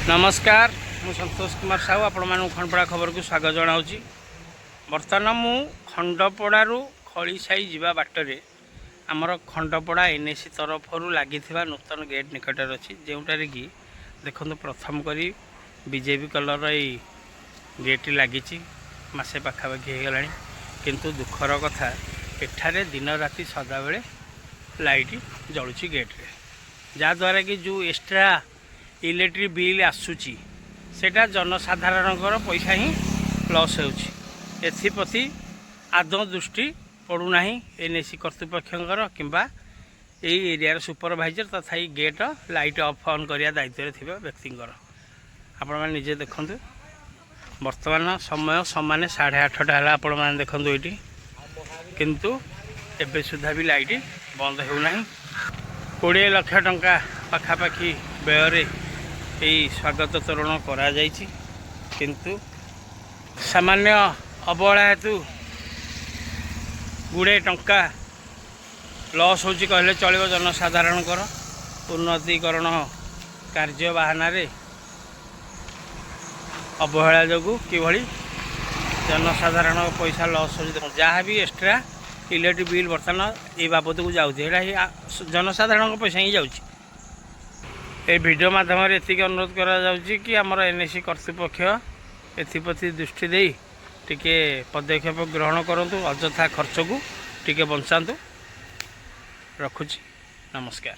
नमस्कार मु संतोष कुमार साहू आपण मानू खंडपड़ा खबर को स्वागत जनाऊँगी। बर्तमान मु खंडपड़ारू खड़ी साई जावा बाटरे आमर खंडपड़ा एनएसी तरफ लगी नूतन गेट निकट अच्छी जोटार कि देखो प्रथम करी बीजेपी कलर ये गेट लगी मसे पाखापाखि हो गला किंतु दुखर कथा एठारे दिन राति सदा बेले लाइट जलुची गेट्रे जहाँद्वारा कि जो एक्स्ट्रा इलेक्ट्रिक बिल आसूची सेटा जनसाधारण पैसा ही लॉस होप्रति आदौ दृष्टि पड़ूना एनएसी कर्तृपक्षर किंबा यही एरियार सुपरभाइजर तथा गेट लाइट ऑफ ऑन करिया दायित्व थे व्यक्तिंकर आपण मैंने निजे देखु वर्तमान समय समान 8:30 है आपण मैंने देखु ये किंतु एबे सुधा भी लाइट बंद होना 20 लाख टंका पाखापाखि व्यय यही स्वागत तोरण करा जाइछि किंतु सामान्य अवहेला हेतु गुड़े टंका लॉस होची कहले चलिबो। जनसाधारण उन्नतीकरण कार्य बाहाना रे अवहेला जोगु किभली जनसाधारण पैसा लॉस हो जहाँ भी एक्स्ट्रा इलेक्ट्रिक बिल बर्तमान ये बाबद को जाऊँगी जनसाधारण पैसा ही जाऊँगी। ये वीडियो माध्यम एति अनुरोध करा जाउची कि आमर एनएसी कर्तृपक्ष एप्रति दृष्टि दे टिके पदक्षेप ग्रहण करंतु अଯଥା खर्च को टिके बंचातु। रखुची नमस्कार।